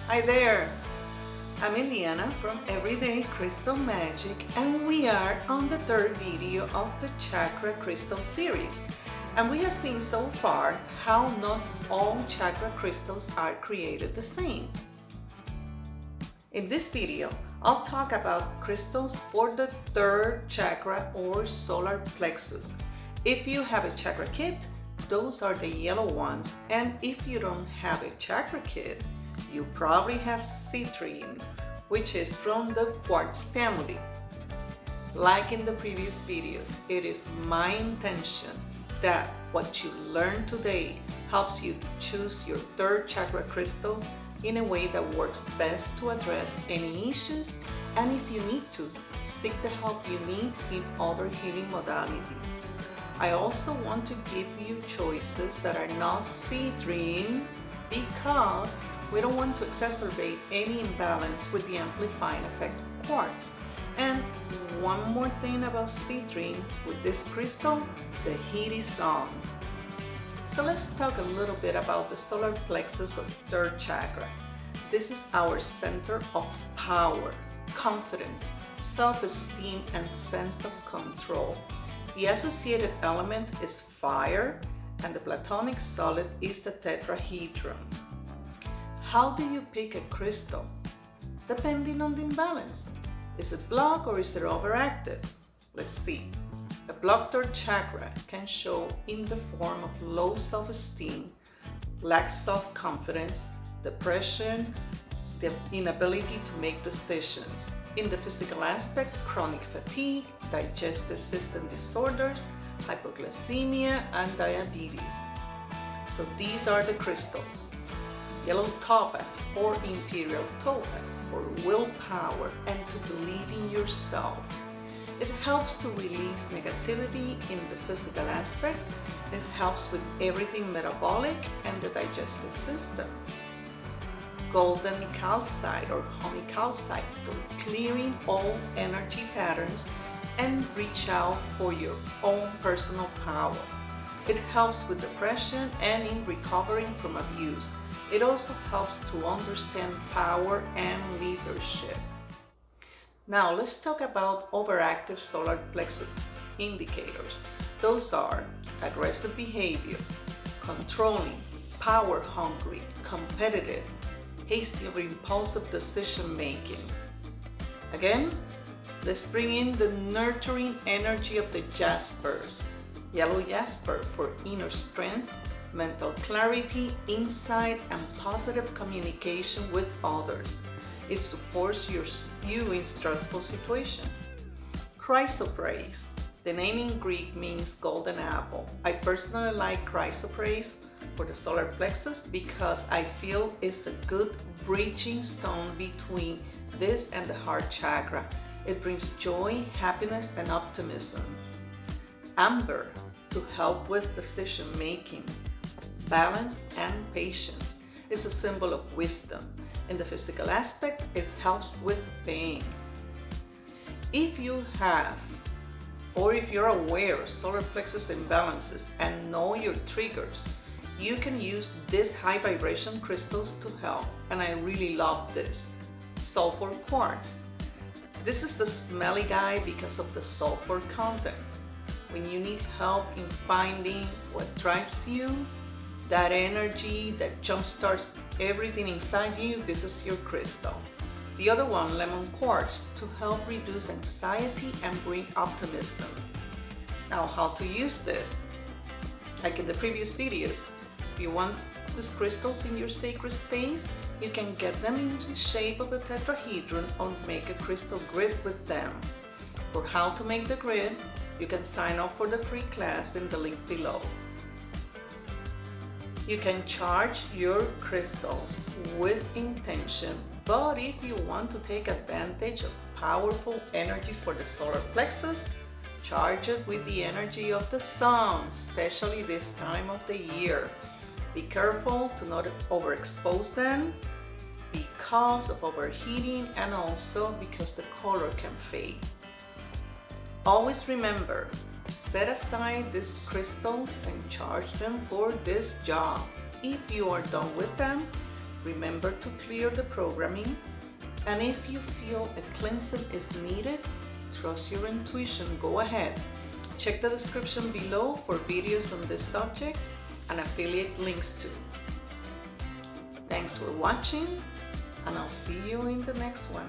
Hi there, I'm Eliana from Everyday Crystal Magic, and we are on the third video of the Chakra Crystal series. And we have seen so far how not all chakra crystals are created the same. In this video, I'll talk about crystals for the third chakra or solar plexus. If you have a chakra kit, those are the yellow ones, and if you don't have a chakra kit, you probably have citrine, which is from the quartz family. Like in the previous videos, it is my intention that what you learn today helps you choose your third chakra crystal in a way that works best to address any issues, and if you need to, seek the help you need in other healing modalities. I also want to give you choices that are not citrine because we don't want to exacerbate any imbalance with the amplifying effect of quartz. And one more thing about citrine with this crystal, the heat is on. So let's talk a little bit about the solar plexus of third chakra. This is our center of power, confidence, self-esteem, and sense of control. The associated element is fire, and the platonic solid is the tetrahedron. How do you pick a crystal? Depending on the imbalance. Is it blocked or is it overactive? Let's see. A blocked third chakra can show in the form of low self-esteem, lack self-confidence, depression, the inability to make decisions. In the physical aspect, chronic fatigue, digestive system disorders, hypoglycemia, and diabetes. So these are the crystals. Yellow topaz or imperial topaz for willpower and to believe in yourself. It helps to release negativity in the physical aspect. It helps with everything metabolic and the digestive system. Golden calcite or honey calcite for clearing all energy patterns and reach out for your own personal power. It helps with depression and in recovering from abuse. It also helps to understand power and leadership. Now let's talk about overactive solar plexus indicators. Those are aggressive behavior, controlling, power hungry, competitive, hasty or impulsive decision making. Again, let's bring in the nurturing energy of the jaspers. Yellow jasper for inner strength, mental clarity, insight, and positive communication with others. It supports you in stressful situations. Chrysoprase. The name in Greek means golden apple. I personally like chrysoprase for the solar plexus because I feel it's a good bridging stone between this and the heart chakra. It brings joy, happiness, and optimism. Amber to help with decision making, balance, and patience. Is a symbol of wisdom. In the physical aspect, it helps with pain. If you have or if you're aware of solar plexus imbalances and know your triggers, you can use these high vibration crystals to help. And I really love this. Sulfur quartz. This is the smelly guy because of the sulfur contents. When you need help in finding what drives you, that energy that jumpstarts everything inside you, this is your crystal. The other one, lemon quartz, to help reduce anxiety and bring optimism. Now, how to use this? Like in the previous videos, if you want these crystals in your sacred space, you can get them in the shape of a tetrahedron or make a crystal grid with them. For how to make the grid, you can sign up for the free class in the link below. You can charge your crystals with intention, but if you want to take advantage of powerful energies for the solar plexus, charge it with the energy of the sun, especially this time of the year. Be careful to not overexpose them because of overheating and also because the color can fade. Always remember, set aside these crystals and charge them for this job. If you are done with them, Remember to clear the programming, and if you feel a cleansing is needed, trust your intuition, go ahead. Check the description below for videos on this subject and affiliate links too. Thanks for watching, and I'll see you in the next one.